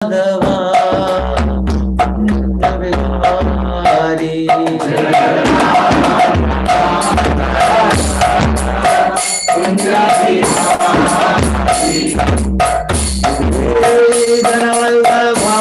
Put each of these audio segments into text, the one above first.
Madhava Nitya-Vihari Dhanavallabha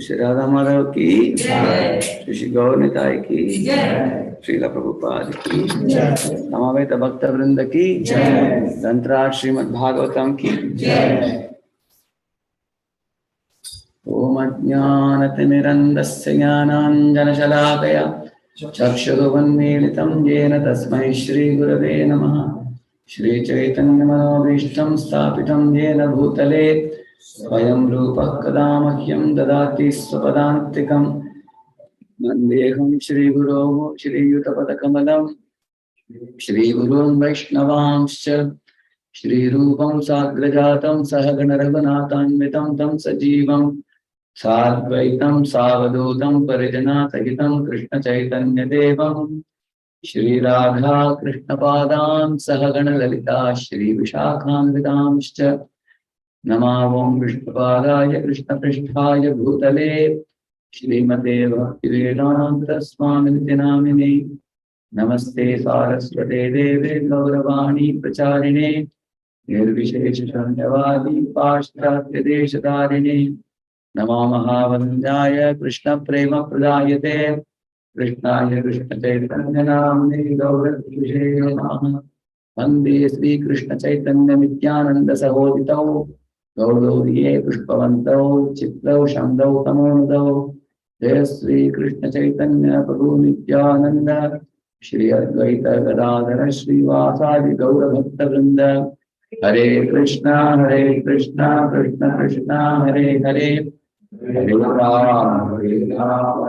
Shri Radha Madhav की जय, श्री गौर निताय की जय, श्रीला प्रभुपाद की जय, समवेत भक्त वृंद की जय, ग्रंथराज श्रीमद् भागवतम की जय। ओम अज्ञानतिमिरन्धस्य ज्ञानाञ्जनशलाकया चक्षुरुन्मीलितं येन तस्मै श्रीगुरवे नमः। श्रीचैतन्यमनोभीष्टं स्थापितं येन भूतले स्वयं रूपः कदा मह्यं ददाति स्वपदान्तिकं। वन्देऽहं श्रीगुरो श्रीयुतपदकमलं श्रीगुरून् वैष्णवांश्च श्रीरूपं साग्रजातं सहगण रघुनाथान्वितं तं सजीवं साद्वैतं सावधूतं परिजनासहितं कृष्णचैतन्यदेवं Shri Radha Krishna Padam Sahagana Lalita Shri Vishakhanvitamscha Namavam Vishnupadaya Krishna Pristhaya Bhutale Shrimate Bhaktivedanta Swami Namini Namaste Saraswate Deve Gauravani Pracharine Nirvishesha Shanyavadi Paschatya Deshadarine Nama Mahavandaya Krishna Prema Pradayate Krishnaya Krishna Chaitanya Namne Gauravishe Namaha Vande Sri Krishna Chaitanya Nityananda Sahoditau Gaudodiye Pushpavantau Chitlau Shamdau Tamonadau Jaya Sri Krishna Chaitanya Prabhu Nityananda Shri Advaita Gadadhara Shri Vasadi Gaura Bhakta Vrinda Hare Krishna Krishna Krishna Hare Hare Hare Rama Hare Rama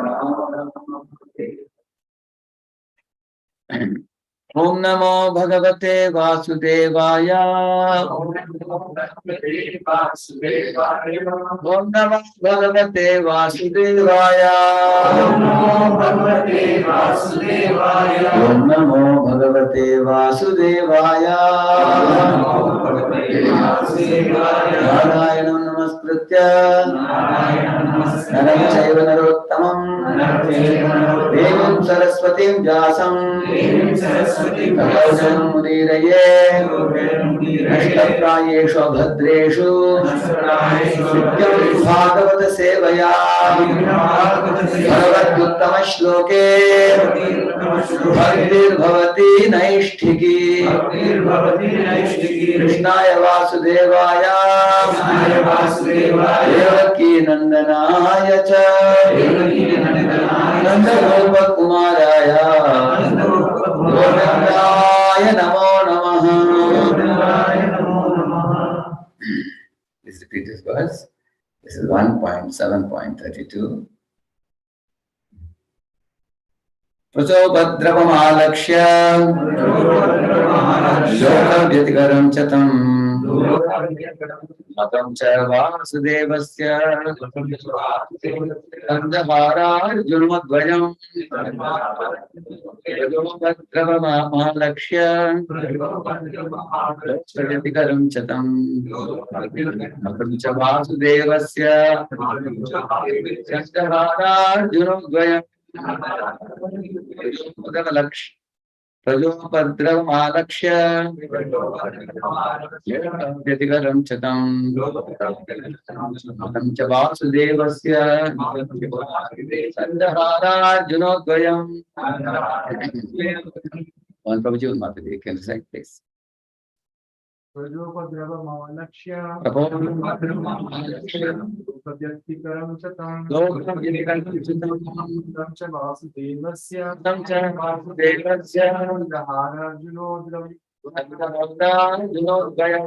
Om Namo Bhagavate Vasudevaya Om Namo Bhagavate Vasudevaya Om Namo Bhagavate Vasudevaya Om Namo Bhagavate Vasudevaya Om Namo Bhagavate Vasudevaya Narayanam Namaskritya Naram Chaiva Narottamam Devam Saraswatim Vyasam Tatham Mudiraye Nashtaprayeshu Bhadreshu Nityam Bhagavata Sevaya Bhagavad-uttama Shloke Bhaktir Bhavati Naishtiki Krishnaya Vasudevaya Devaki Nandanaya Cha Nanda Kumaraya Govindaya Namo Namaha. Please repeat this verse. This is 1.7.32. Prachobhadravamalakshya Lokavyathikaram chatam Matam cha Vasudevasya Kandahararjunadvayam Prachobhadravamalakshya Lokavyathikaram chatam Matam cha Vasudevasya Kandahararjunadvayam Prajophadravamalakshya Vyatikaram chatam Matam cha Vasudevasya Sandahararjunadvayam. One Prabhuji will not be can recite please. Prajophadravamalakshya Vyatikaram chatam Tamcha Vasudevasya Sandahararjunadvayam.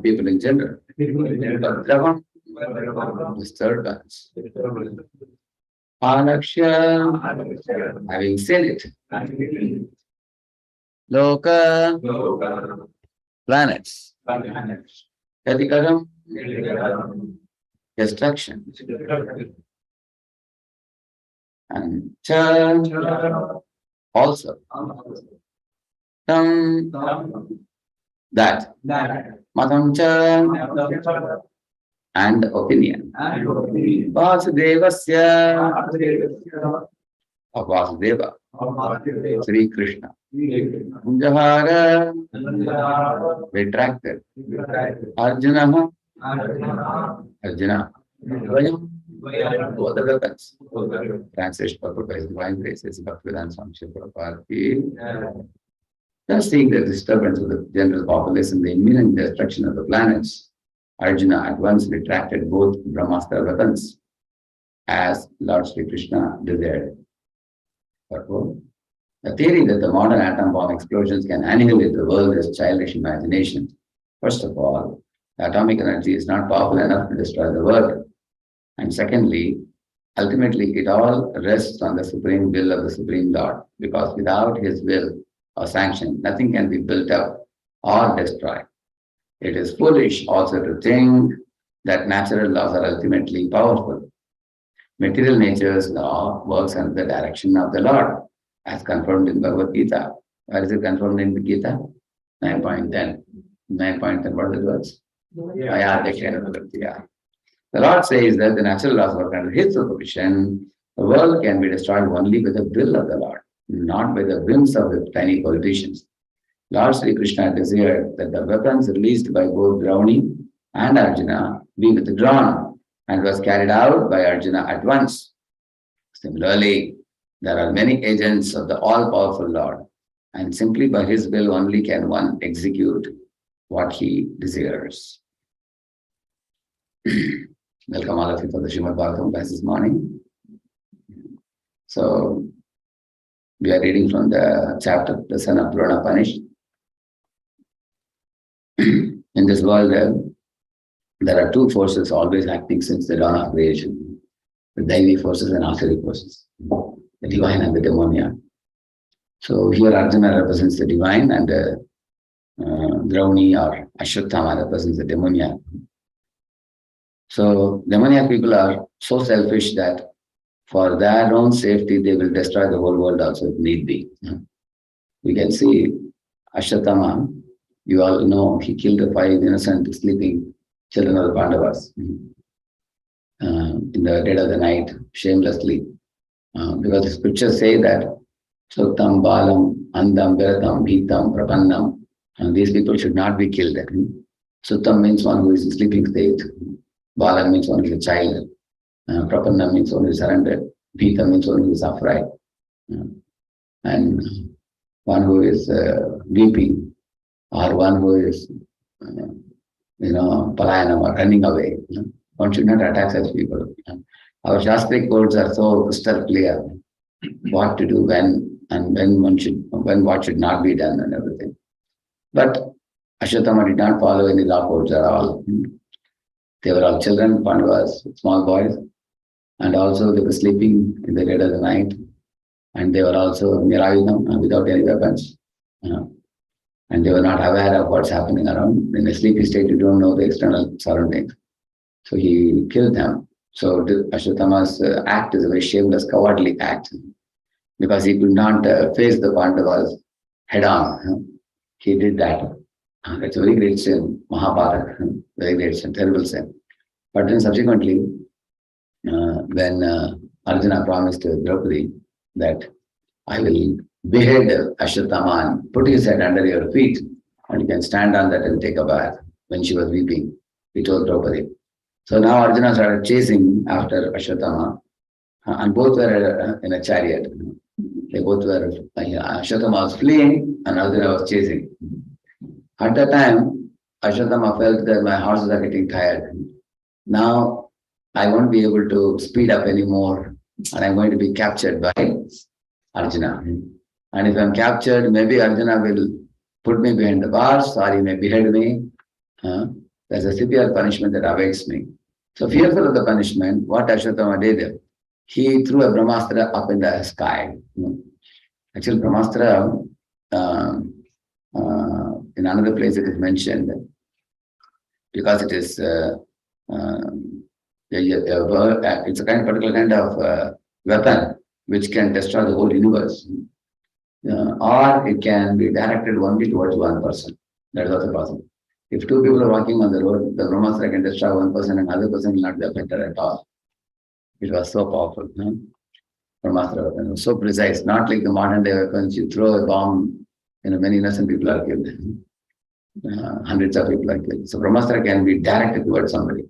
People in general, disturbance. Alaksha, having said it. Loka, planets. Yatikaram, destruction. And cha, also. Tam, that. Matam cha, and opinion. Vasudevasya, of Vasudeva, Sri Krishna. Jahara, retracted. Arjuna, Dvayam, two other weapons. Translation of His Divine Graces, Bhaktivedanta Swami Prabhupada. Just seeing the disturbance of the general populace and the imminent destruction of the planets, Arjuna at once retracted both Brahmastra weapons as Lord Sri Krishna desired. Therefore, the theory that the modern atom bomb explosions can annihilate the world is childish imagination. First of all, the atomic energy is not powerful enough to destroy the world. And secondly, ultimately it all rests on the supreme will of the Supreme Lord, because without his will or sanction, nothing can be built up or destroyed. It is foolish also to think that natural laws are ultimately powerful. Material nature's law works under the direction of the Lord, as confirmed in Bhagavad Gita. Where is it confirmed in the Gita? 9.10. 9.10, what is the words? Yeah. The Lord says that the natural laws work under his supervision. The world can be destroyed only by the will of the Lord, not by the whims of the tiny politicians. Lord Sri Krishna desired that the weapons released by both Drauni and Arjuna be withdrawn, and was carried out by Arjuna at once. Similarly, there are many agents of the all-powerful Lord, and simply by his will only can one execute what he desires. Welcome all of you for the Srimad Bhagavatam class this morning. So, we are reading from the chapter, the son of Drona punished. In this world, there are two forces always acting since the dawn of creation: the Daivi forces and Asuri forces, the divine and the demoniac. So here Arjuna represents the divine, and Drauni or Ashwatthama represents the demoniac. So demoniac people are so selfish that for their own safety, they will destroy the whole world also if need be. We can see Ashwatthama, you all know, he killed the 5 innocent sleeping children of the Pandavas in the dead of the night, shamelessly. Because the scriptures say that Suktam, Balam, Andam, Viratam, Bhitam, Prapannam, and these people should not be killed. Suttam means one who is in sleeping state. Balam means one who is a child. Prapannam means one who is surrendered. Bhitam means one who is upright. And one who is weeping, or one who is, palayanam, or running away. One should not attack such people. Our Shastric codes are so crystal clear what to do when, and when what should not be done and everything. But Ashwatthama did not follow any law codes at all. They were all children, Pandavas, small boys, and also they were sleeping in the dead of the night, and they were also niravidam, without any weapons. And they were not aware of what's happening around. In a sleepy state, you don't know the external surroundings. So he killed them. So Ashwatthama's act is a very shameless, cowardly act, because he could not face the Pandavas head on. He did that. It's a very great sin, Mahabharata, very great sin, terrible sin. But then subsequently, when Arjuna promised to Draupadi that I will behead Ashwatthama and put his head under your feet, and you can stand on that and take a bath, when she was weeping, he told Draupadi. So now Arjuna started chasing after Ashwatthama, and both were in a chariot. They both were, Ashwatthama was fleeing and Arjuna was chasing. At that time, Ashwatthama felt that my horses are getting tired. Now I won't be able to speed up anymore, and I'm going to be captured by Arjuna. And if I'm captured, maybe Arjuna will put me behind the bars, or he may behead me. There's a severe punishment that awaits me. So fearful of the punishment, what Ashwatthama did, he threw a Brahmastra up in the sky. Actually, Brahmastra, in another place it is mentioned, because it is it's a particular kind of weapon which can destroy the whole universe, or it can be directed only towards one person. That is also possible. If 2 people are walking on the road, the Brahmastra can destroy one person and another person will not be affected at all. It was so powerful. Brahmastra weapon was so precise, not like the modern day weapons. You throw a bomb, many innocent people are killed. Hundreds of people are killed. So Brahmastra can be directed towards somebody.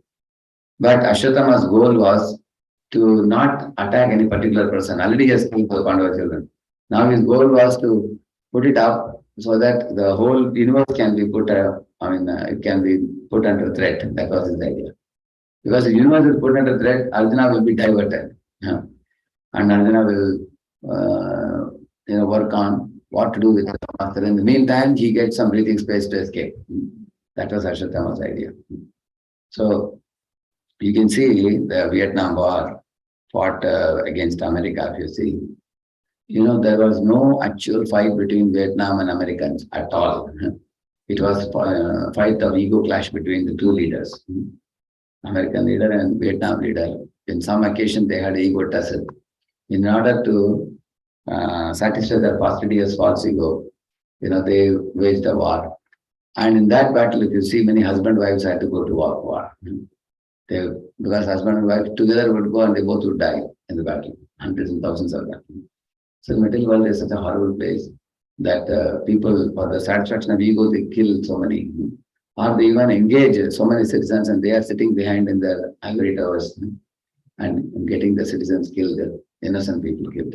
But Ashwatthama's goal was to not attack any particular person. Already he has killed the Pandava children. Now his goal was to put it up so that the whole universe can be put, it can be put under threat. That was his idea. Because the universe is put under threat, Arjuna will be diverted. And Arjuna will, work on what to do with the master. In the meantime, he gets some breathing space to escape. That was Ashwatthama's idea. So you can see the Vietnam War fought against America, if you see. There was no actual fight between Vietnam and Americans at all. It was a fight of ego clash between the two leaders, American leader and Vietnam leader. In some occasion, they had ego tussle. In order to satisfy their fastidious false ego, they waged a war. And in that battle, if you see, many husband and wives had to go to war. Because husband and wife together would go and they both would die in the battle. Hundreds and thousands of them. So the material world is such a horrible place that people, for the satisfaction of ego, they kill so many. Or they even engage so many citizens and they are sitting behind in their ivory towers and getting the citizens killed, innocent people killed.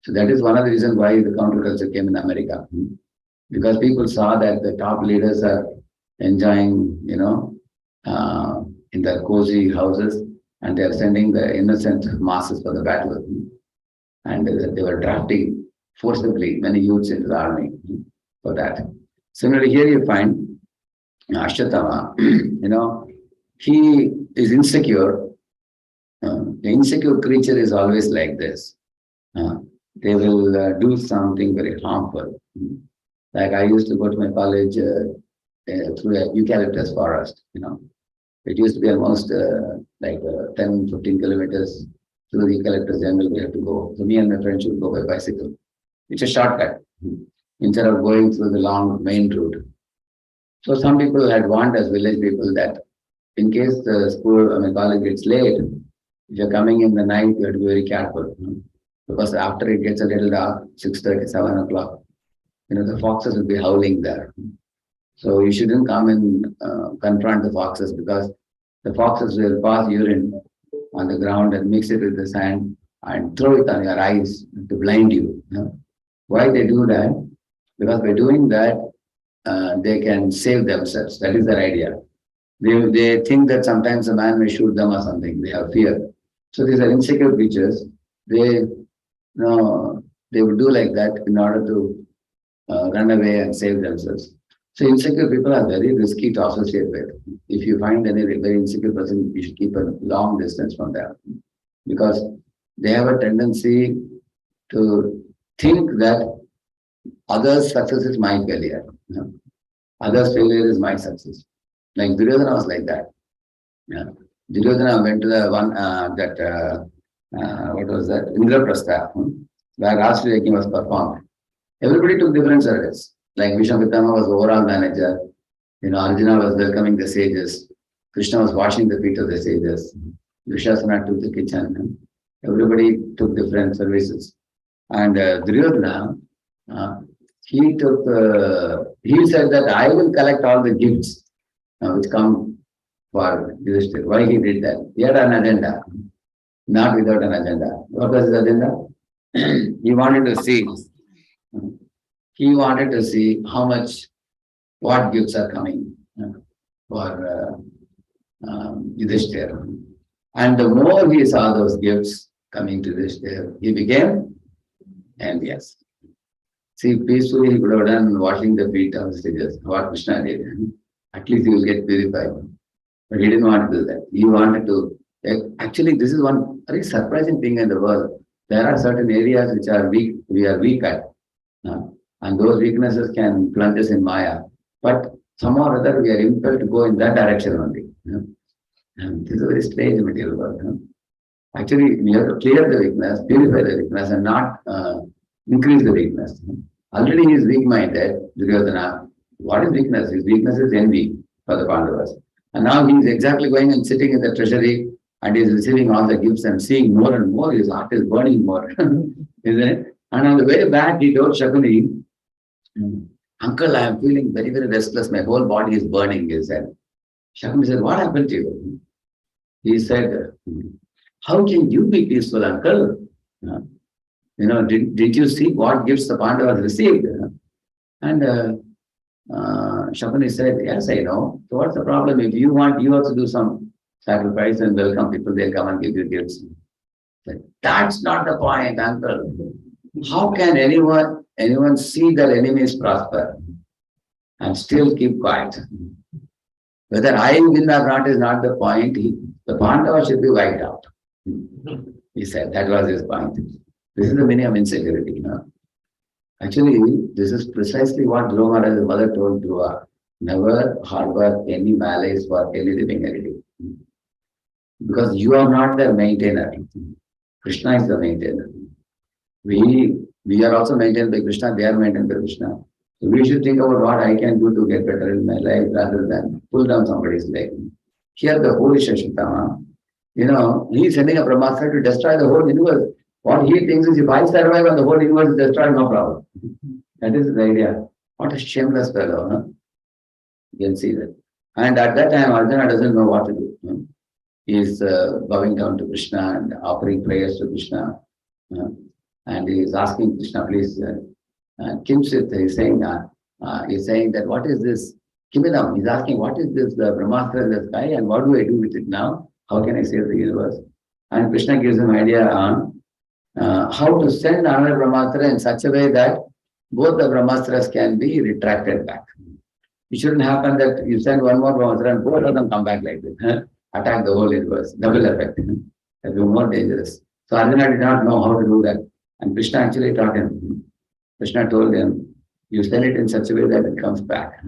So that is one of the reasons why the counterculture came in America. Because people saw that the top leaders are enjoying, in their cozy houses and they are sending the innocent masses for the battle. And they were drafting forcibly many youths into the army for that. Similarly, here you find Ashwatthama, he is insecure. The insecure creature is always like this. They will do something very harmful. Like I used to go to my college through a eucalyptus forest, It used to be almost 10, 15 kilometers through the eucalyptus jungle we have to go. So me and my friends should go by bicycle. It's a shortcut instead of going through the long main route. So some people had warned us, village people, that in case the college gets late, if you're coming in the night, you have to be very careful. Because after it gets a little dark, 6:30, 7 o'clock, the foxes will be howling there. So you shouldn't come and confront the foxes because the foxes will pass urine on the ground and mix it with the sand and throw it on your eyes to blind you. Why they do that? Because by doing that, they can save themselves. That is their idea. They think that sometimes a man may shoot them or something. They have fear. So these are insecure creatures. They would do like that in order to run away and save themselves. So insecure people are very risky to associate with. If you find any very insecure person, you should keep a long distance from them because they have a tendency to think that others' success is my failure. Others' failure is my success. Like Duryodhana was like that. Duryodhana went to the one what was that? Indraprastha, where Rashtriya Yajna was performed. Everybody took different service. Like Vishwamitra was overall manager, Arjuna was welcoming the sages, Krishna was washing the feet of the sages, Dushasana took the kitchen. Everybody took different services. And Duryodhana, he said that I will collect all the gifts which come for Yudhishthira. Why he did that? He had an agenda, not without an agenda. What was his agenda? He wanted to see what gifts are coming for Yudhishthira. And the more he saw those gifts coming to Yudhishthira, he became envious. See, peacefully he could have done washing the feet of the sages, what Krishna did. At least he will get purified. But he didn't want to do that. He wanted to. Actually, this is one very surprising thing in the world. There are certain areas which are weak, we are weak at. And those weaknesses can plunge us in Maya. But somehow or other, we are impelled to go in that direction only. And this is a very strange material world. Actually, we have to clear the weakness, purify the weakness, and not increase the weakness. Already he is weak-minded, Duryodhana. What is weakness? His weakness is envy for the Pandavas. And now he is exactly going and sitting in the treasury and he is receiving all the gifts and seeing more and more. His heart is burning more. Isn't it? And on the way back, he told Shakuni, Uncle, I am feeling very, very restless. My whole body is burning, he said. Shakuni said, what happened to you? He said, how can you be peaceful, uncle? Did you see what gifts the Pandavas received? And Shakuni said, yes, I know. So what's the problem? If you want, you also do some sacrifice and welcome people, they'll come and give you gifts. Said, that's not the point, uncle. How can anyone see their enemies prosper and still keep quiet? Whether I win or not is not the point. The Pandavas should be wiped out. He said that was his point. This is the meaning of insecurity. Actually, this is precisely what Dhruva Maharaj's mother told Dhruva. Never harbor any malice for any living entity. Because you are not the maintainer. Krishna is the maintainer. We are also maintained by Krishna, they are maintained by Krishna. So we should think about what I can do to get better in my life rather than pull down somebody's leg. Here the holy Shashitama, he is sending a Brahmastra to destroy the whole universe. What he thinks is if I survive and the whole universe is destroyed, no problem. That is the idea. What a shameless fellow. Huh? You can see that. And at that time, Arjuna doesn't know what to do. He is bowing down to Krishna and offering prayers to Krishna. And he is asking Krishna, please, Kimsit, he's saying that what is this? Kimidam, he's asking, what is this Brahmastra in the sky and what do I do with it now? How can I save the universe? And Krishna gives him idea on how to send another Brahmastra in such a way that both the Brahmastras can be retracted back. It shouldn't happen that you send one more Brahmastra and both of them come back like this. Attack the whole universe. Double effect. That will be more dangerous. So Arjuna did not know how to do that. And Krishna actually taught him. Krishna told him, you send it in such a way that it comes back.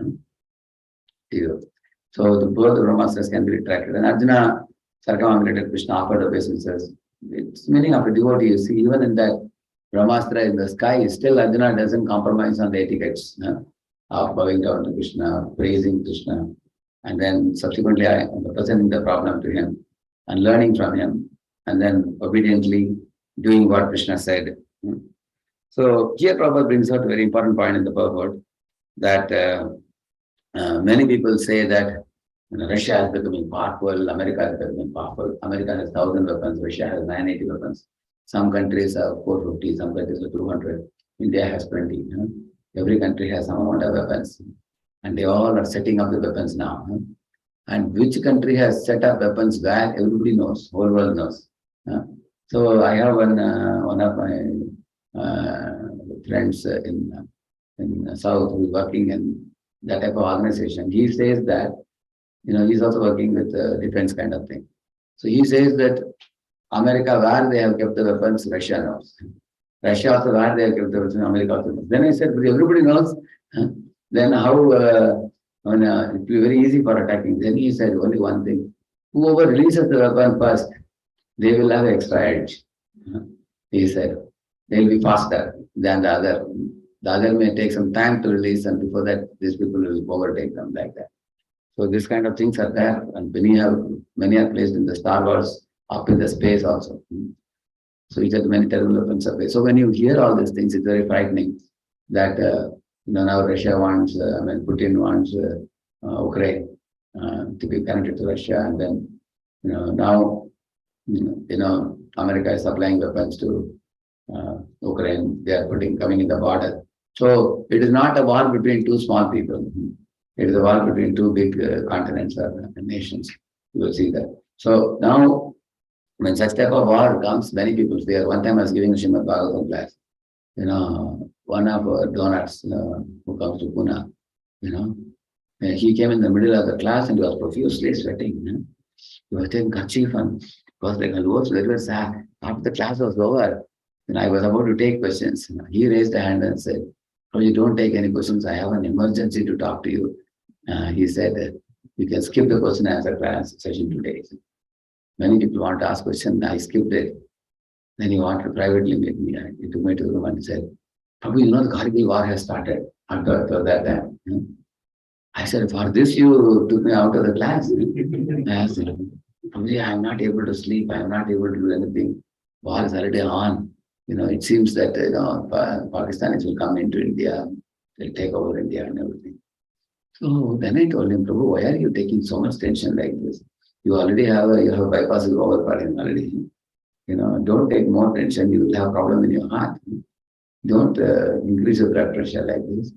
So both the Brahmastras can be retracted. And Arjuna circumambulated Krishna, offered obeisances. It's meaning of a devotee. You see, even in that Brahmastra in the sky, still Arjuna doesn't compromise on the etiquettes of bowing down to Krishna, praising Krishna, and then subsequently presenting the problem to him and learning from him, and then obediently doing what Krishna said. So here Prabhupada brings out a very important point in the purport that many people say that Russia is becoming powerful, America is becoming powerful. America has 1,000 weapons, Russia has 980 weapons. Some countries have 450, some countries have 200. India has 20. Every country has some amount of weapons. And they all are setting up the weapons now. And which country has set up weapons where everybody knows, whole world knows. So I have one of my friends in South who is working in that type of organization. He says that, he's also working with defense kind of thing. So he says that America, where they have kept the weapons, Russia knows. Russia also, where they have kept the weapons, America also knows. Then I said, but everybody knows. Then how, it will be very easy for attacking. Then he said only one thing. Whoever releases the weapon first, they will have extra edge. He said, they will be faster than the other. The other may take some time to release, and before that, these people will overtake them like that. So this kind of things are there, and many are placed in the Star Wars, up in the space also. So each of the many terrible weapons are there. So when you hear all these things, it's very frightening that now Russia wants, Putin wants Ukraine to be connected to Russia, and then now America is supplying weapons to Ukraine. They are coming in the border. So it is not a war between two small people. It is a war between two big continents or nations. You will see that. So now, when such type of war comes, many people fear. One time I was giving a Srimad Bhagavatam class. One of our donors who comes to Pune, he came in the middle of the class and he was profusely sweating. He was taking kerchief and was like almost very sad. After the class was over, I was about to take questions. He raised a hand and said, "Oh, you don't take any questions. I have an emergency to talk to you." He said, "You can skip the question and answer class session today." Many people want to ask questions. I skipped it. Then he wanted to privately meet me. He took me to the room and said, "Prabhu, the Kargil war has started after that time." I said, "For this you took me out of the class?" I said, "Prabhuji, I am not able to sleep. I am not able to do anything. War is already on. It seems that Pakistanis will come into India. They'll take over India and everything." So then I told him, "Prabhu, why are you taking so much tension like this? You already have a bypass is over for him already. Don't take more tension. You will have problem in your heart. Don't increase your blood pressure like this.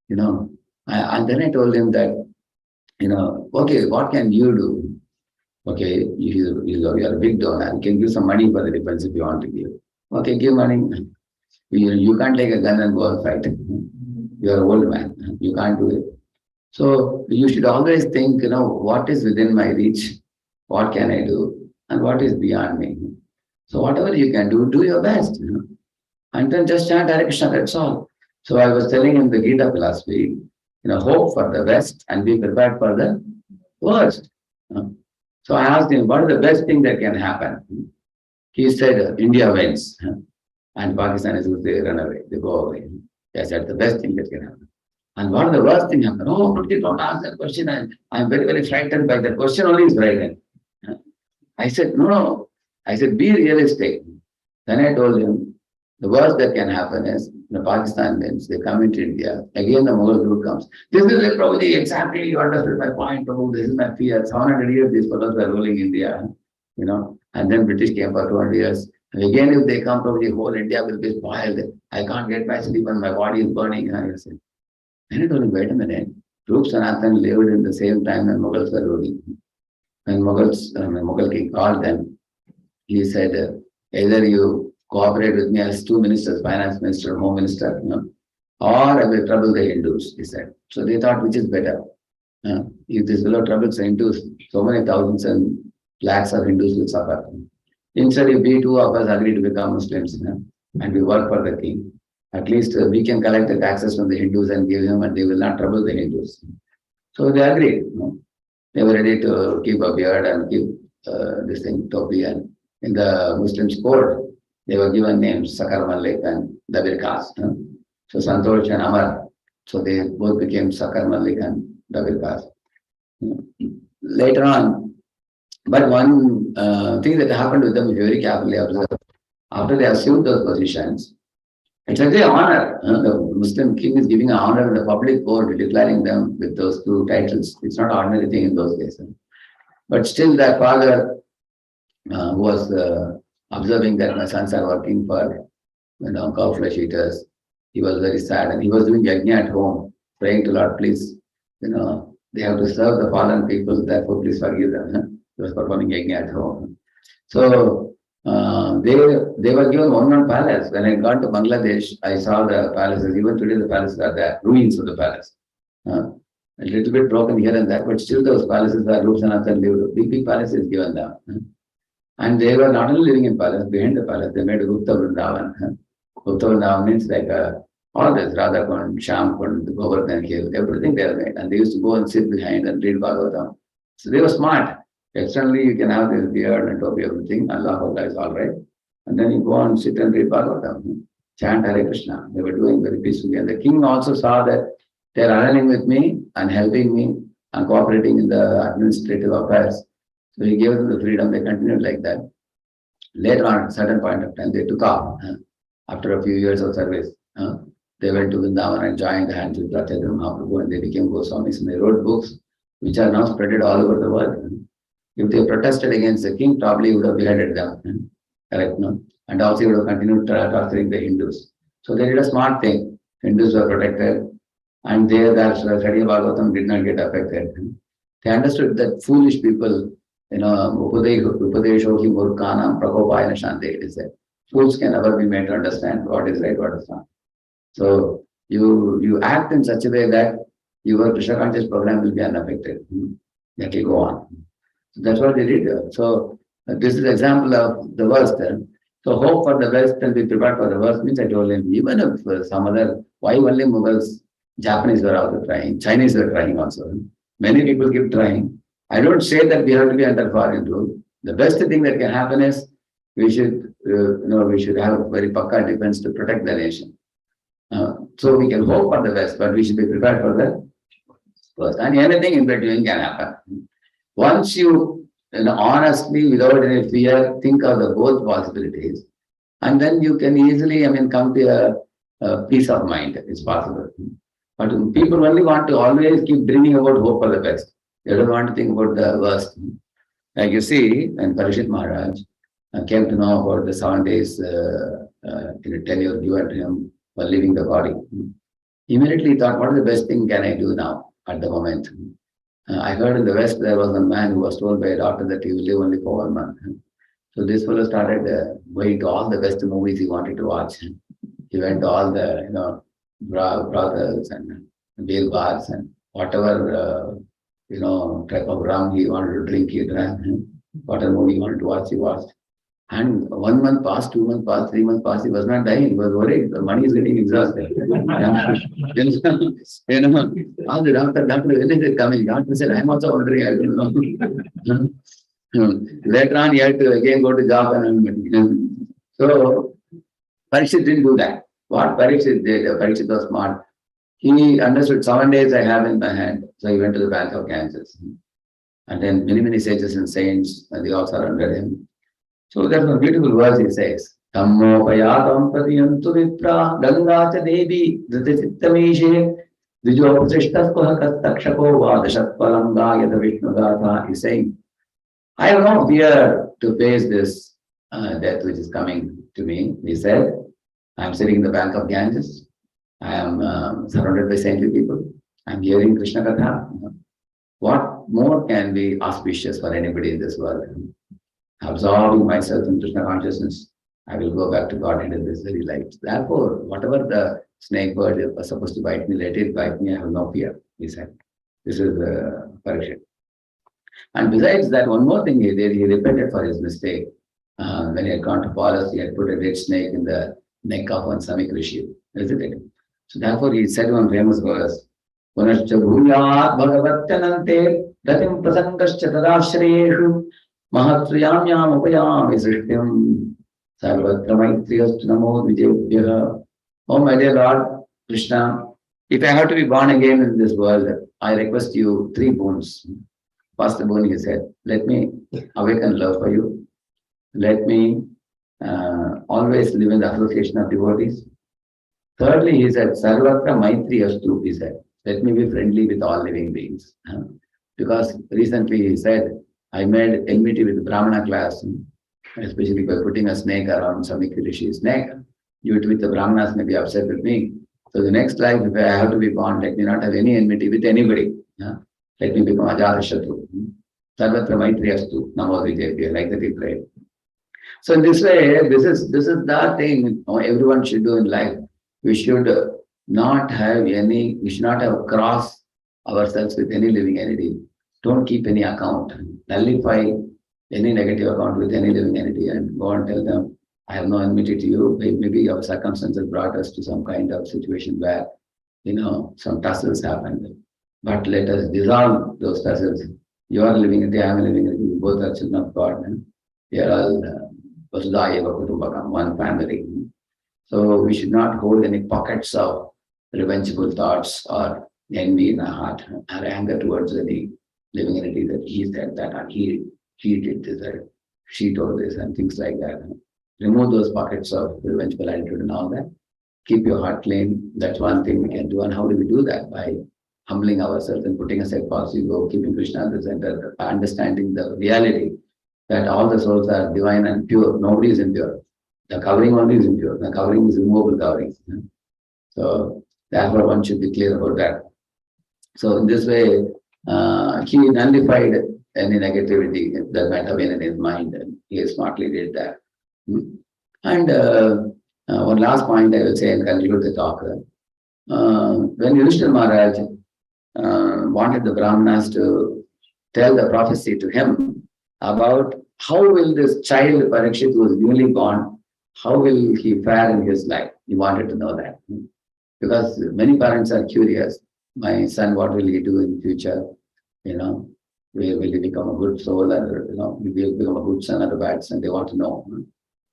And then I told him that, okay, what can you do? Okay, you are a big donor. You can give some money for the defense if you want to give. Okay, give money. You can't take a gun and go and fight. You are an old man. You can't do it. So you should always think, what is within my reach? What can I do? And what is beyond me? So whatever you can do, do your best. And then just chant Hare Krishna, that's all. So I was telling him the Gita philosophy, hope for the best and be prepared for the worst. So I asked him, what is the best thing that can happen? He said, India wins. And Pakistan is they run away, they go away. I said, the best thing that can happen. And what is the worst thing happen? Oh, but you don't ask that question. I'm very, very frightened by that question only is frightened. I said, no. I said, be realistic. Then I told him, the worst that can happen is Pakistan wins, they come into India, again the Mughal group comes. This is it, Prabhuji, exactly you understood my point, Prabhu, this is my fear. 700 years these fellows were ruling India, and then British came for 200 years. And again, if they come, Prabhuji, whole India will be spoiled. I can't get my sleep and my body is burning. I said, then I told him, wait a minute, Rup Sanatan lived in the same time when Mughals were ruling. When Mughal king called them, he said, either you cooperate with me as two ministers, finance minister, home minister, or I will trouble the Hindus, he said. So they thought, which is better? If this fellow troubles the Hindus, so many thousands and lakhs of Hindus will suffer. Instead, if we two of us agree to become Muslims, and we work for the king, at least we can collect the taxes from the Hindus and give him, and they will not trouble the Hindus. So they agreed. They were ready to keep a beard and keep this thing, topi, and in the Muslims' code, they were given names, Sakar Malik and Dabir Khas. So Santosh and Amar, so they both became Sakar Malik and Dabir Khas. Later on, but one thing that happened with them, if you very carefully observe, after they assumed those positions, it's actually an honor. The Muslim king is giving an honor in the public court, declaring them with those two titles. It's not an ordinary thing in those days. But still, their father, who was observing that my sons are working for cow flesh eaters, he was very sad, and he was doing yajna at home, praying to Lord, please, they have to serve the fallen people, therefore please forgive them. He was performing yajna at home. So they were given one palace. When I got to Bangladesh, I saw the palaces. Even today, the palaces are there, ruins of the palace. A little bit broken here and there, but still those palaces are Rup Sanatan lived. Big palaces given them. And they were not only living in palace, behind the palace, they made a Gupta Vrindavan. Gupta Vrindavan means like all this, Radha Kund, Sham Kund, the Govardhan Hill, everything they made. And they used to go and sit behind and read Bhagavatam. So they were smart. Externally, you can have this beard and topi, everything. Allah is all right. And then you go and sit and read Bhagavatam. Chant Hare Krishna. They were doing very peacefully. And the king also saw that they are aligning with me and helping me and cooperating in the administrative affairs. So he gave them the freedom. They continued like that. Later on, at a certain point of time, they took off. After a few years of service, they went to Vrindavan and joined hands with Acharya Mahaprabhu, and they became Goswamis. And they wrote books which are now spread all over the world. If they protested against the king, probably he would have beheaded them. Correct, no? And also he would have continued torturing the Hindus. So they did a smart thing. Hindus were protected, and their study of Bhagavatam did not get affected. They understood that foolish people, Upadesho hi murkhanam prakopayana shanti, it is said. Fools can never be made to understand what is right, what is wrong. So you act in such a way that your Krishna conscious program will be unaffected. That will go on. So that's what they did. So this is an example of the worst. So hope for the best and be prepared for the worst means I told him, even if some other, why only Mughals, Japanese were also trying, Chinese were trying also. Many people keep trying. I don't say that we have to be under foreign rule. The best thing that can happen is we should have very pakka defense to protect the nation. So we can hope for the best, but we should be prepared for the worst. And anything in between can happen. Once you honestly, without any fear, think of the both possibilities, and then you can easily, come to a peace of mind. It's possible. But people only want to always keep dreaming about hope for the best. They don't want to think about the worst. Like you see, when Parishit Maharaj came to know about the 7 days tenure given to him for leaving the body, immediately he thought, what is the best thing can I do now at the moment? I heard in the West there was a man who was told by a doctor that he will live only for 1 month. So this fellow started going to all the West movies he wanted to watch. He went to all the brothels and beer bars and whatever type of rum he wanted to drink, he drank. Whatever movie he wanted to watch, he watched. And 1 month passed, 2 months passed, 3 months passed, he was not dying, he was worried, the money is getting exhausted. You know, all the doctor, when is it coming? Doctor said, I'm also wondering, I don't know. Later on, he had to again go to job and so Parikshit didn't do that. What Parikshit did, Parikshit was smart. He understood 7 days I have in my hand. So he went to the bank of Kansas. And then many sages and saints, and they also are under him. So there's a beautiful verse he says. Tammo payatam pratiyantu vipra gangacha devi dhritichittamishe vijo prishtas kuhakastakshako vadashatpalam yada vishnu gatha. He's saying, I have no fear to face this death which is coming to me. He said, I am sitting in the bank of Ganges. I am surrounded by saintly people. I am hearing Krishna Katha. What more can be auspicious for anybody in this world? Absorbing myself in Krishna consciousness, I will go back to God in this very life. Therefore, whatever the snake bird was supposed to bite me, let it bite me, I have no fear, he said. This is Parikshit. And besides that, one more thing he did, he repented for his mistake. When he had gone to forest, he had put a red snake in the neck of one Samik Rishi, isn't it? So therefore, he said one famous verse, Punascha bhuyat bhagavatyanante datim prasangascha tadashriyeshu mahatriyamyam upayam isrishtyam sarvatra maitriyastu namo vijayabhyaha. Oh my dear Lord Krishna, if I have to be born again in this world, I request you 3 boons. First boon, he said, let me awaken love for you. Let me always live in the association of devotees. Thirdly, he said, Sarvatra Maitri Astu, he said, let me be friendly with all living beings. Because recently he said, I made enmity with the Brahmana class, especially by putting a snake around Samik Rishi's neck. You with the Brahmanas may be upset with me. So the next life, if I have to be born, let me not have any enmity with anybody. Let me become Ajata Shatru. Sarvatra Maitri Astu, Namo Vijayabhya, like that he prayed. So in this way, this is the thing everyone should do in life. We should not have crossed ourselves with any living entity. Don't keep any account. Nullify any negative account with any living entity and go and tell them, I have no enmity to you. Maybe our circumstances brought us to some kind of situation where, some tussles happened. But let us dissolve those tussles. You are living entity, I am a living entity. We both are children of God. We are all one family. So we should not hold any pockets of revengeful thoughts or envy in our heart or anger towards any living entity that he said that or he did this or she told this and things like that. Remove those pockets of revengeful attitude and all that. Keep your heart clean. That's one thing we can do. And how do we do that? By humbling ourselves and putting aside false ego, keeping Krishna at the center, understanding the reality that all the souls are divine and pure. Nobody is impure. The covering only is impure. The covering is removable covering. So therefore one should be clear about that. So in this way, he nullified any negativity that might have been in his mind, and he smartly did that. And one last point I will say and conclude the talk. When Yudhishthira Maharaj wanted the Brahmanas to tell the prophecy to him about how will this child Parikshit who was newly born, how will he fare in his life? He wanted to know that. Because many parents are curious. My son, what will he do in the future? Will he become a good soul or, will he become a good son or a bad son? They want to know.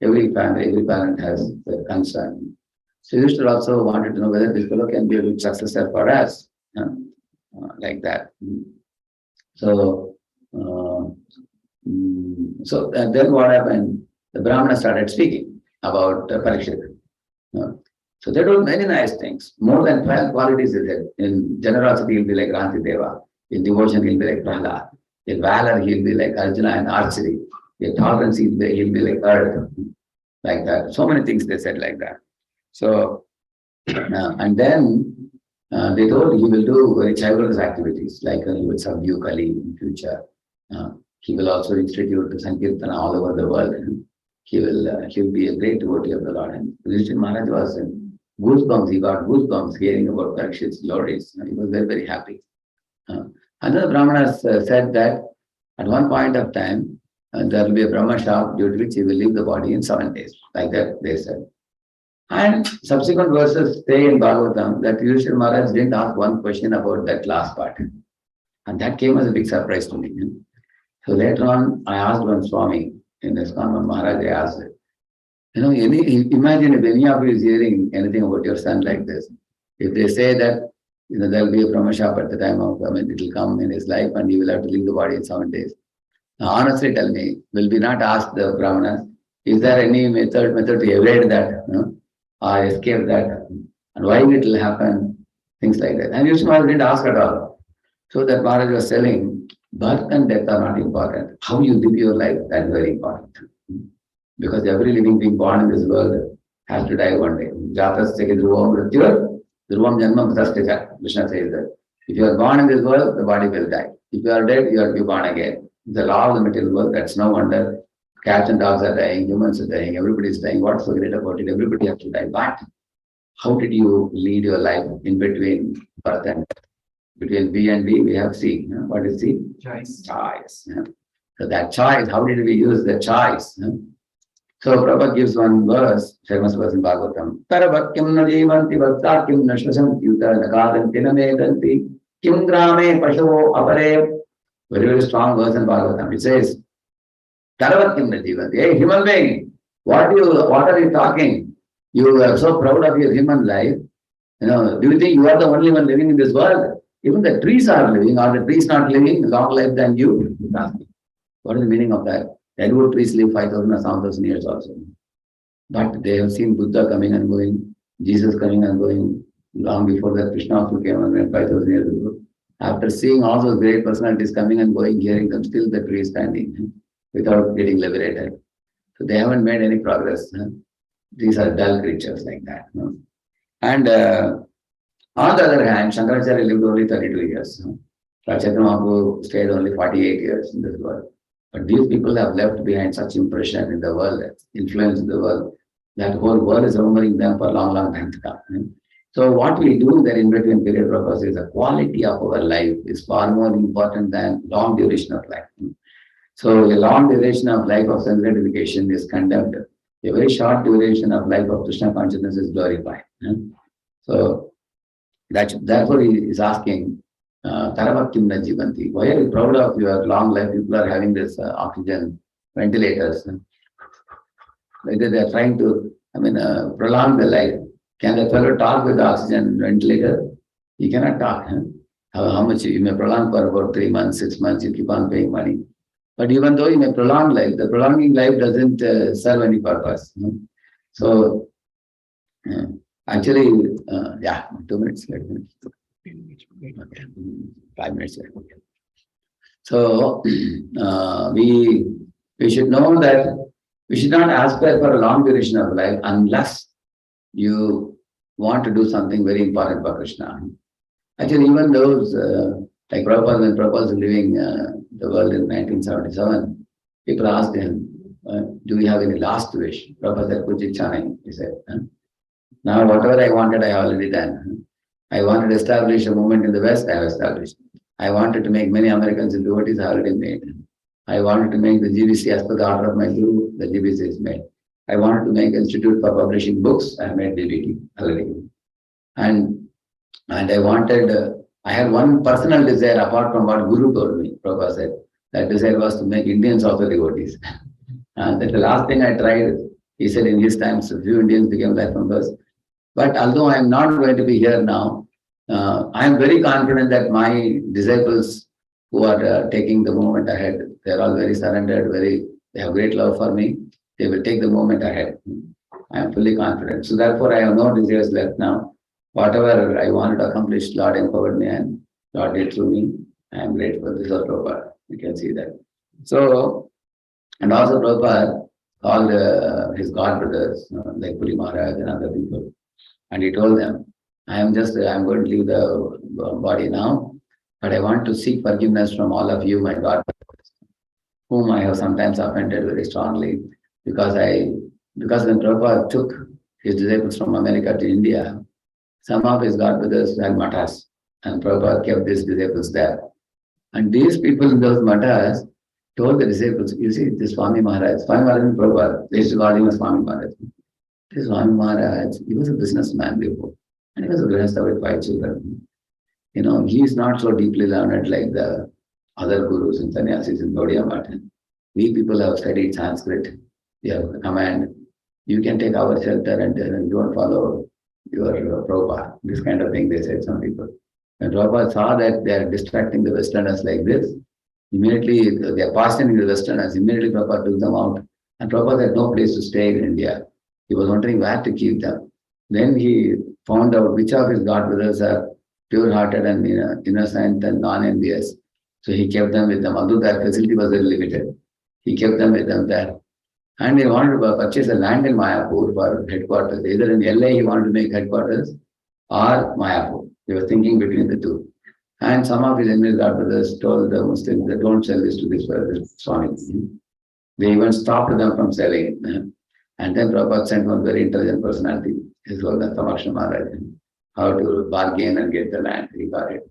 Every parent has the concern. So Yudhishthira also wanted to know whether this fellow can be a good successor for us. Like that. So then what happened? The Brahmana started speaking about Parikshit. So they told many nice things. More than 12 qualities is there. In generosity, he'll be like Rantideva. In devotion, he'll be like Prahlad. In valor, he'll be like Arjuna and archery. In tolerance, he'll be like Earth. Like that. So many things they said like that. So, and then they told he will do very childless activities, like he will subdue Kali in future. He will also institute Sankirtana all over the world. He will be a great devotee of the Lord. And Yudhishthira Maharaj was in goosebumps. He got goosebumps hearing about Parikshit's glories. He was very, very happy. Another Brahmanas said that at one point of time, there will be a Brahma shop due to which he will leave the body in 7 days. Like that they said. And subsequent verses say in Bhagavatam that Yudhishthira Maharaj didn't ask one question about that last part. And that came as a big surprise to me. So later on, I asked one Swami in this Kanman Maharaj, I asked, imagine if any of you is hearing anything about your son like this. If they say that, there will be a Brahma shop at the time of, it will come in his life and he will have to leave the body in 7 days. Now, honestly tell me, will we not ask the Brahmanas, is there any method to evade that, or escape that, and why it will happen, things like that. And Yudhishthira Maharaj didn't ask at all. So that Maharaj was telling, birth and death are not important. How you live your life, that is very important. Because every living being born in this world has to die one day. Jatasya dhruvam mrityur, dhruvam janma mritasya. Krishna says that. If you are born in this world, the body will die. If you are dead, you have to be born again. The law of the material world, that's no wonder. Cats and dogs are dying, humans are dying, everybody is dying. What's so great about it? Everybody has to die. But how did you lead your life in between birth and death? Between B and D, we have C. What is C? Choice. Choice. So that choice, how did we use the choice? So Prabhupada gives one verse, famous verse in Bhagavatam. Taravakyam na jivanti bhaktakyam na shvasanti uta nagadanti na medanti kim grame pashavo apare. Very, very strong verse in Bhagavatam. It says, Taravakyam na jivanti. Hey, human being, what are you talking? You are so proud of your human life. Do you think you are the only one living in this world? Even the trees are living. Are the trees not living long life than you? What is the meaning of that? Redwood trees live 5,000 or 7,000 years also. But they have seen Buddha coming and going, Jesus coming and going, long before that Krishna also came and went 5,000 years ago. After seeing all those great personalities coming and going, hearing them, still the tree is standing without getting liberated. So they haven't made any progress. These are dull creatures like that. And on the other hand, Shankaracharya lived only 32 years. Chaitanya Mahaprabhu stayed only 48 years in this world. But these people have left behind such impression in the world, influence in the world, that whole world is remembering them for a long, long time to come. So what we do there in between period purpose is the quality of our life is far more important than long duration of life. So a long duration of life of sense gratification is condemned. A very short duration of life of Krishna consciousness is glorified. So therefore he is asking, Taravakyam na jivanti. Why are you proud of your long life? People are having this oxygen ventilators. Whether they are trying to, prolong the life. Can the fellow talk with the oxygen ventilator? He cannot talk. How much you may prolong for about 3 months, 6 months, you keep on paying money. But even though you may prolong life, the prolonging life doesn't serve any purpose. So, actually, 2 minutes. Okay. 5 minutes. Okay. So, we should know that we should not aspire for a long duration of life unless you want to do something very important for Krishna. Actually, even those, like Prabhupada, when Prabhupada was leaving the world in 1977, people asked him, do we have any last wish? Prabhupada said, Kuchichani, he said. Now, whatever I wanted, I already done. I wanted to establish a movement in the West, I have established. I wanted to make many Americans into devotees, I already made. I wanted to make the GBC as per the order of my guru, the GBC is made. I wanted to make Institute for Publishing Books, I made DBT already. And I wanted, I had one personal desire apart from what Guru told me, Prabhupada said. That desire was to make Indians also devotees. And that's the last thing I tried. He said in his times, a few Indians became life members. But although I am not going to be here now, I am very confident that my disciples who are taking the movement ahead, they are all very surrendered, they have great love for me. They will take the movement ahead. I am fully confident. So therefore, I have no desires left now. Whatever I wanted to accomplish, Lord empowered me and Lord did through me. I am grateful. This is Prabhupada. You can see that. So, and also Prabhupada called his god brothers, like Puri Maharaj and other people. And he told them, I'm going to leave the body now, but I want to seek forgiveness from all of you, my god brothers, whom I have sometimes offended very strongly, because when Prabhupada took his disciples from America to India, some of his god brothers had matas, and Prabhupada kept these disciples there. And these people in those matas told the disciples, you see, this Swami Maharaj and Prabhupada, they used to call him as Swami Maharaj. This Swami Maharaj, he was a businessman before, and he was a grihastha with 5 children. He is not so deeply learned like the other gurus and sannyasis in Gaudiya Math. We people have studied Sanskrit. We have a command. You can take our shelter and don't follow your Prabhupada. This kind of thing they said, some people. When Prabhupada saw that they are distracting the Westerners like this, immediately they are poisoning the Westerners. Immediately Prabhupada took them out. And Prabhupada had no place to stay in India. He was wondering where to keep them. Then he found out which of his God brothers are pure-hearted and innocent and non-envious. So he kept them with them, although their facility was very limited. He kept them with them there. And he wanted to purchase a land in Mayapur for headquarters. Either in LA he wanted to make headquarters or Mayapur. He was thinking between the two. And some of his enemies, God brothers, told the Muslims that don't sell this to this Swami. They even stopped them from selling it. And then Prabhupada sent one very intelligent personality, his called Samakshana Maharaj, how to bargain and get the land. He got it.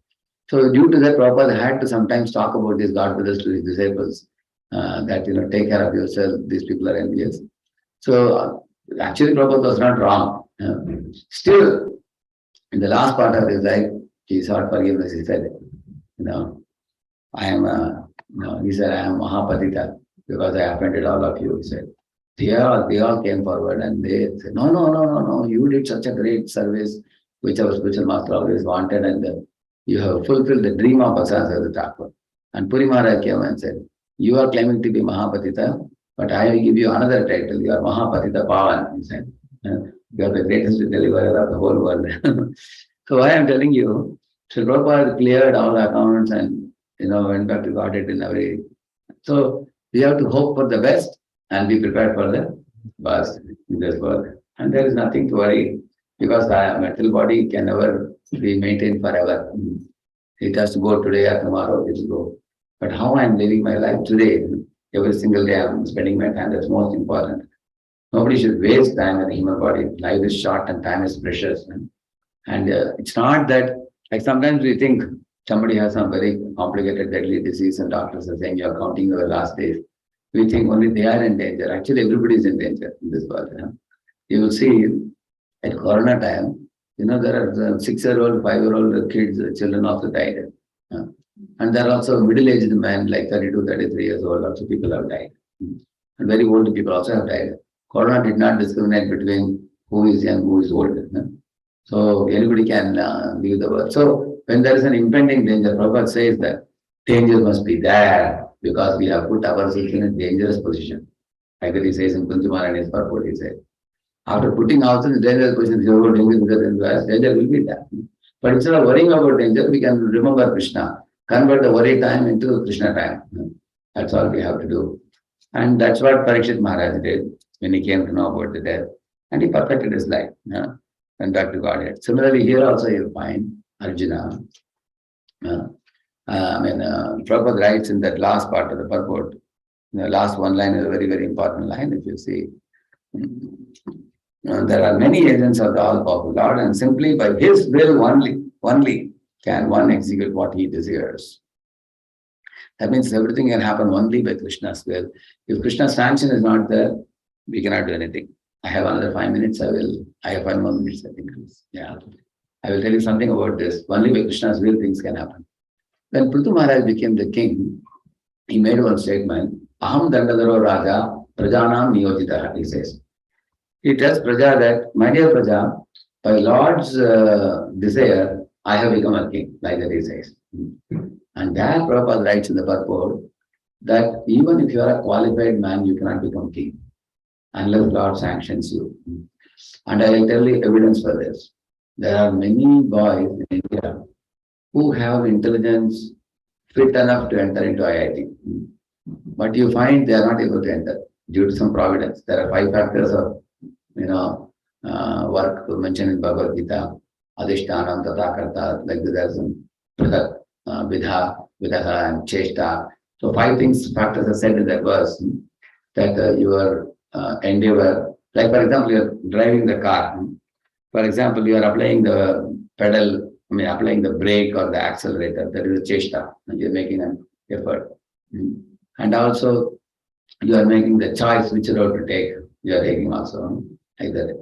So due to that, Prabhupada had to sometimes talk about these God brothers to his disciples, that, take care of yourself, these people are envious. So actually Prabhupada was not wrong. Still, in the last part of his life, he sought forgiveness. He said, I am, he said, I am Mahapatita because I offended all of you, he said. They all came forward and they said, no, you did such a great service, which our spiritual master always wanted, and you have fulfilled the dream of Asasa Thakur. And Puri Maharaj came and said, you are claiming to be Mahapatita, but I will give you another title, you are Mahapatita Pavan, he said. You are the greatest deliverer of the whole world. So why I am telling you, Sri Prabhupada cleared all accounts and, went back to Godhead in a way. So we have to hope for the best and be prepared for the worst in this world. And there is nothing to worry because the mental body can never be maintained forever. It has to go today or tomorrow, it will go. But how I am living my life today, every single day I am spending my time, that's most important. Nobody should waste time in the human body. Life is short and time is precious. And it's not that, like sometimes we think somebody has some very complicated deadly disease and doctors are saying you are counting your last days. We think only they are in danger. Actually, everybody is in danger in this world. You will see at Corona time, there are 6-year-old, 5-year-old kids, children also died. And there are also middle-aged men, like 32, 33 years old, also people have died. And very old people also have died. Corona did not discriminate between who is young, who is old. So anybody can leave the world. So when there is an impending danger, Prabhupada says that danger must be there because we have put ourselves in a dangerous position. Like that he says in Kuntumara and his purport, he said. After putting ourselves in dangerous position, danger will be there. But instead of worrying about danger, we can remember Krishna. Convert the worry time into Krishna time. That's all we have to do. And that's what Parikshit Maharaj did when he came to know about the death. And he perfected his life. Went back to Godhead. Similarly, here also you'll find Arjuna. Prabhupada writes in that last part of the purport, the last one line is a very, very important line, if you see. There are many agents of the all-powerful Lord, and simply by His will only can one execute what he desires. That means everything can happen only by Krishna's will. If Krishna's sanction is not there, we cannot do anything. I have another 5 minutes. I have 5 more minutes, I think. Yeah. I will tell you something about this. Only by Krishna's will things can happen. When Prithu Maharaj became the king, he made one statement, Aham Dandadaro Raja Prajanam Niyojitaha, he says. He tells Praja that, my dear Praja, by Lord's desire, I have become a king, like that he says. And that Prabhupada writes in the purport that even if you are a qualified man, you cannot become king unless Lord sanctions you. And I will tell you evidence for this. There are many boys in India who have intelligence fit enough to enter into IIT. But you find they are not able to enter due to some providence. There are 5 factors of work mentioned in Bhagavad Gita, Adhishtanam, Tatakarta, like there's some Vidha, Vidaha, and Cheshta. So 5 factors are said in that verse that your endeavor, like for example, you are driving the car. For example, you are applying the pedal, applying the brake or the accelerator. That is a Cheshta. You are making an effort. And also you are making the choice which road to take. You are taking also either.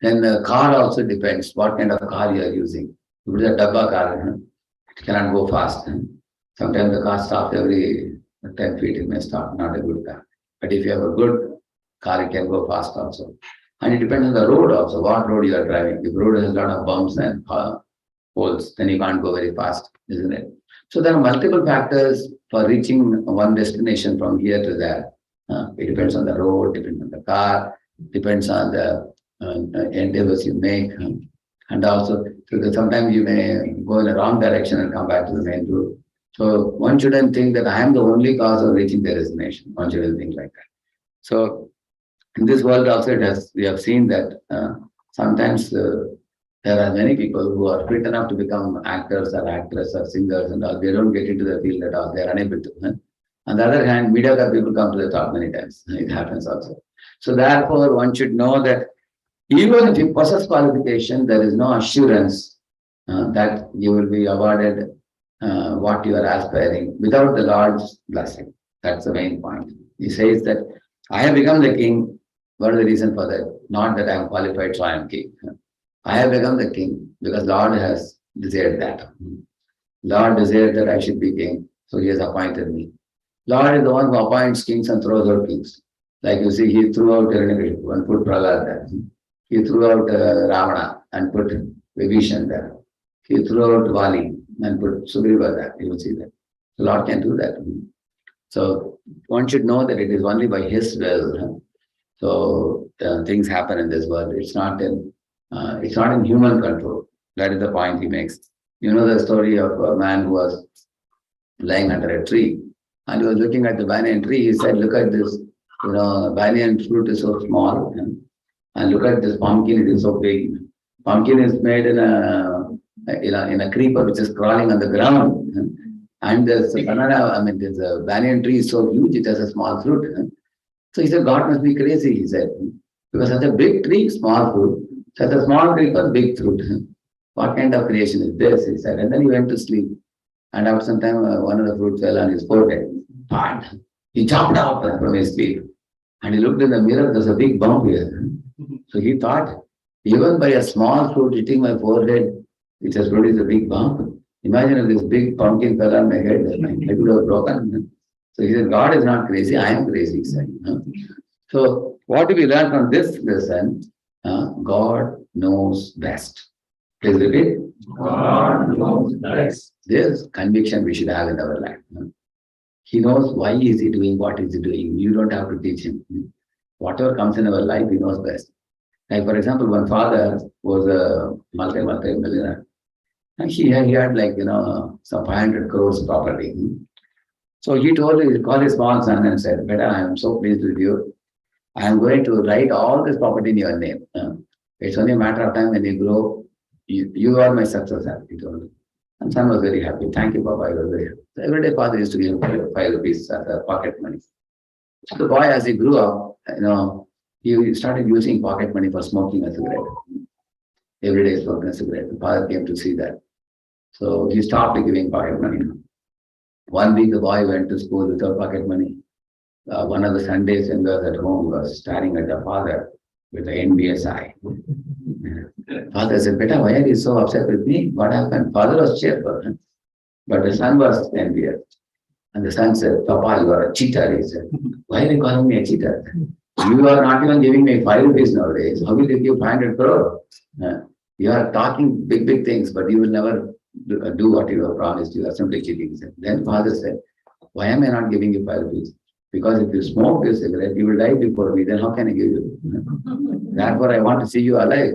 Then the car also depends what kind of car you are using. If it is a dabba car, it cannot go fast. Sometimes the car stops every 10 feet, it may stop, not a good car. But if you have a good car, it can go fast also. And it depends on the road also, what road you are driving. If the road has a lot of bumps and holes, then you can't go very fast, isn't it? So there are multiple factors for reaching one destination from here to there. It depends on the road, depends on the car, depends on the endeavors you make. And also, sometimes you may go in the wrong direction and come back to the main route. So one shouldn't think that I am the only cause of reaching the destination. One shouldn't think like that. So in this world also, we have seen that sometimes there are many people who are fit enough to become actors or actresses or singers and all. They don't get into the field at all. They are unable to. On the other hand, mediocre people come to the top many times. It happens also. So therefore, one should know that even if you possess qualification, there is no assurance that you will be awarded what you are aspiring without the Lord's blessing. That's the main point. He says that I have become the king. What is the reason for that? Not that I am qualified, so I am king. I have become the king because Lord has desired that. Lord desired that I should be king, so he has appointed me. Lord is the one who appoints kings and throws out kings. Like you see, he threw out Hiranyakashipu and put Prahlad there. He threw out Ravana and put Vibhishan there. He threw out Vali and put Sugriva there. You will see that. The Lord can do that. So one should know that it is only by his will. So things happen in this world. It's not in human control. That is the point he makes. You know the story of a man who was lying under a tree and he was looking at the banyan tree. He said, look at this, banyan fruit is so small and look at this pumpkin, it is so big. Pumpkin is made in a creeper which is crawling on the ground. And this banyan tree is so huge, it has a small fruit. So he said, God must be crazy, he said. Because such a big tree, small fruit, such a small creeper, big fruit. What kind of creation is this, he said. And then he went to sleep. And after some time, one of the fruit fell on his forehead. And he jumped up from his sleep. And he looked in the mirror, there's a big bump here. So he thought, even by a small fruit hitting my forehead, it has produced a big bump. Imagine if this big pumpkin fell on my head, my head would have broken. So he said, God is not crazy, I am crazy, he said. So what do we learn from this lesson? God knows best. Please repeat. God knows best. This conviction we should have in our life. He knows why is he doing what is he doing. You don't have to teach him. Whatever comes in our life, he knows best. Like for example, one father was a multi-millionaire. And he had like, some 500 crores property. So he called his small son and said, Beta, I am so pleased with you. I am going to write all this property in your name. It's only a matter of time when you grow, you are my successor, he told him. And son was very happy. Thank you, Papa. I was very happy. So every day father used to give him 5 rupees as a pocket money. So the boy, as he grew up, he started using pocket money for smoking a cigarette. Every day smoking a cigarette. The father came to see that. So he stopped giving pocket money. One week the boy went to school without pocket money. One of the Sundays when he was at home, he was staring at the father with the envious eye. Father said, Beta, why are you so upset with me? What happened? Father was cheerful, but the son was envious. And the son said, Papa, you are a cheater, he said. Why are you calling me a cheater? You are not even giving me 5 rupees nowadays. How will you give 500 crore? You are talking big things, but you will never do what you have promised. You are simply cheating. Then father said, why am I not giving you 5 rupees? Because if you smoke this cigarette, you will die before me. Then how can I give you? Therefore, I want to see you alive.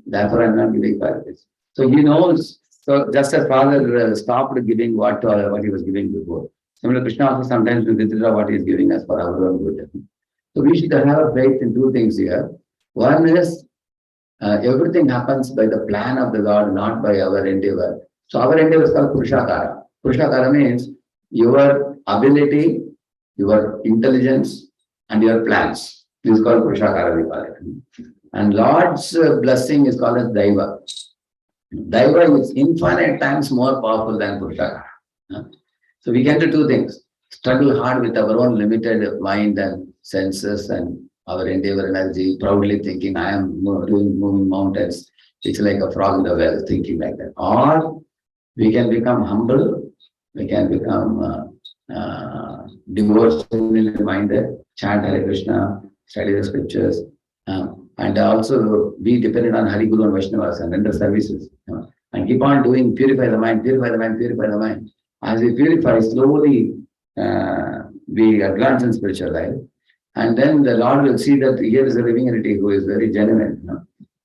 Therefore, I am not giving 5 rupees. So he knows. So just as father stopped giving what he was giving before. Similarly, Krishna also sometimes will withdraw what he is giving us for our own good. So we should have faith in 2 things here. One is everything happens by the plan of the Lord, not by our endeavor. So our endeavor is called Purushakara. Purushakara means your ability, your intelligence, and your plans. This is called Purushakara, we call it. And Lord's blessing is called as Daiva. Daiva is infinite times more powerful than Purushakara. So we can do 2 things. struggle hard with our own limited mind and senses and our endeavor energy, proudly thinking I am moving mountains. It's like a frog in the well, thinking like that. Or we can become humble, we can become devotionally minded, chant Hare Krishna, study the scriptures, and also be dependent on Hari Guru and Vaishnavas and render services. And keep on doing, purify the mind, purify the mind, purify the mind. As we purify, slowly we advance in spiritual life. And then the Lord will see that here is a living entity who is very genuine.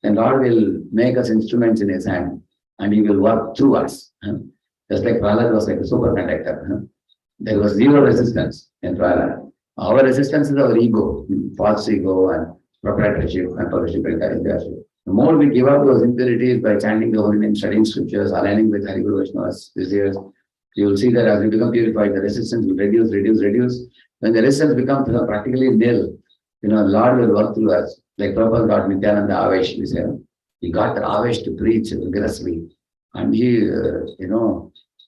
Then Lord will make us instruments in His hand and He will work through us. Just like Prahlad was like a superconductor. There was zero resistance in Prahlad. Our resistance is our ego, false ego and proprietorship and fellowship and leadership. The more we give up those impurities by chanting the holy name, studying scriptures, aligning with Hari Guru Vaishnavas, you will see that as we become purified, the resistance will reduce. When the resistance becomes practically nil, Lord will work through us. Like Prabhupada got Nityananda Avesh, we say. He got the Avesh to preach vigorously. And he,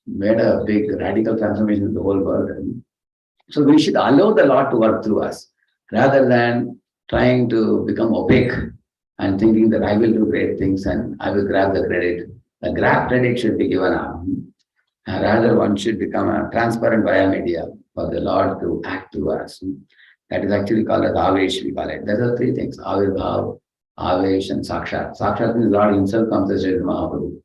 made a big radical transformation in the whole world. So we should allow the Lord to work through us, rather than trying to become opaque and thinking that I will do great things and I will grab the credit. The grab credit should be given up. Rather, one should become a transparent via media for the Lord to act through us. That is actually called as Avesh, we call it. There are three things: Avirbhav, Avesh, and Sakshat. Sakshat means Lord Himself comes as Chaitanya Mahaprabhu.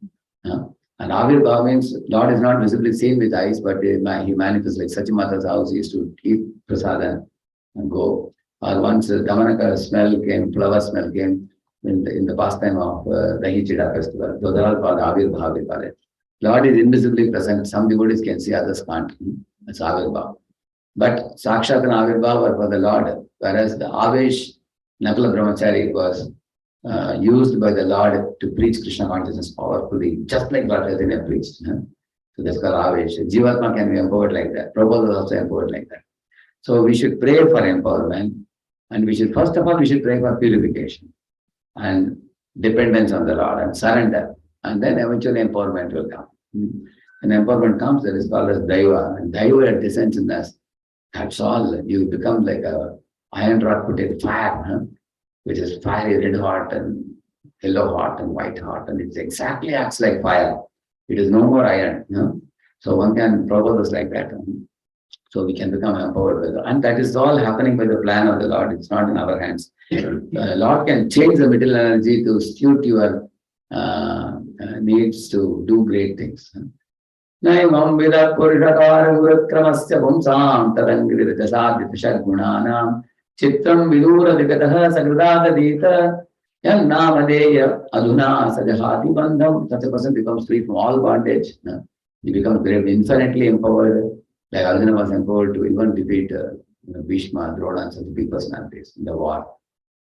And Avirbhav means Lord is not visibly seen with eyes, but He manifests like Sachimata's house. He used to eat prasadam and go. Or once Damanaka smell came, flower smell came in the pastime of the Hichida festival. So they are all called Avirbhav, we call it. Lord is invisibly present. Some devotees can see, others can't. That's Avirbhav. But Sakshat and Avirbhav are for the Lord, whereas the Avesh, Nakula Brahmachari, was used by the Lord to preach Krishna consciousness powerfully, just like Lord Chaitanya preached. So that's called Avesh. Jivatma can be empowered like that. Prabhupada was also empowered like that. So we should pray for empowerment, and we should, first of all, we should pray for purification and dependence on the Lord and surrender. And then eventually empowerment will come. When empowerment comes, there is called as Daiva. And Daiva descends in us. That's all. You become like a iron rod put in fire, which is fiery red hot and yellow hot and white hot. And it exactly acts like fire. It is no more iron. So one can propose like that. So we can become empowered by that. And that is all happening by the plan of the Lord. It's not in our hands. The Lord can change the material energy to suit your needs to do great things. Naimam Vida Purishakar Urakramasya Vamsam Tadangri Rajasadita Gunanam Chitram Vidura Digataha Sagradadita Yan Namadeya Aduna Sajahati Bandham. Such a person becomes free from all bondage. He becomes very infinitely empowered. Like Arjuna was empowered to even defeat Bhishma, Drona, and such big personalities in the war.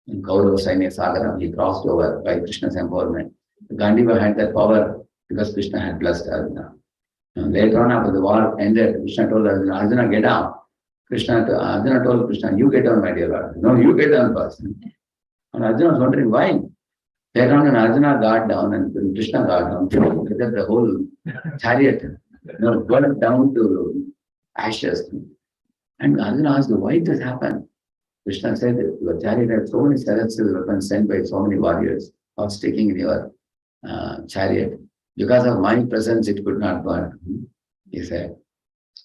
In Kaurava Sainya Sagaram, he crossed over by Krishna's empowerment. Gandiva had that power because Krishna had blessed Arjuna. Later on, after the war ended, Krishna told Arjuna, Arjuna, get down. Arjuna told Krishna, you get down, my dear Lord. No, you get down first. And Arjuna was wondering why. Later on, when Arjuna got down and when Krishna got down, the whole chariot burned down to ashes. And Arjuna asked, why this happened? Krishna said, your chariot had so many celestial weapons sent by so many warriors, all sticking in your chariot. Because of my presence, it could not burn, he said.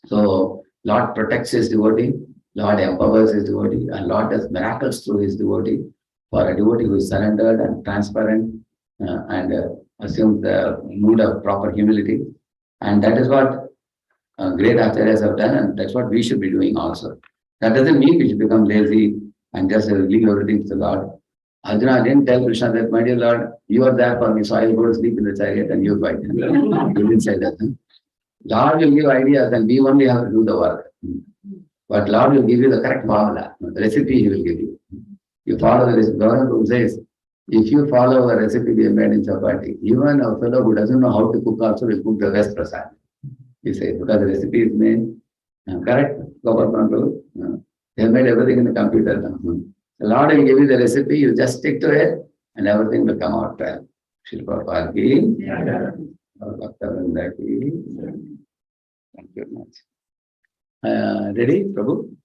So, Lord protects His devotee, Lord empowers His devotee, and Lord does miracles through His devotee. For a devotee who is surrendered and transparent and assumes the mood of proper humility. And that is what great acharyas have done, and that's what we should be doing also. That doesn't mean we should become lazy and just leave everything to the Lord. Arjuna didn't tell Krishna that, my dear Lord, you are there for me, so I will go to sleep in the chariot and you fight. He didn't say that. Lord will give ideas and we only have to do the work. But Lord will give you the correct formula, the recipe He will give you. You follow the recipe. Government says, if you follow a recipe we have made in chapati, even a fellow who doesn't know how to cook also will cook the best prasad. He says, because the recipe is made, correct? Government, they have made everything in the computer now. The Lord will give you the recipe, you just stick to it, and everything will come out well. Shilpa Parki, Bhakta Vrinda ki. Thank you very much. Ready, Prabhu?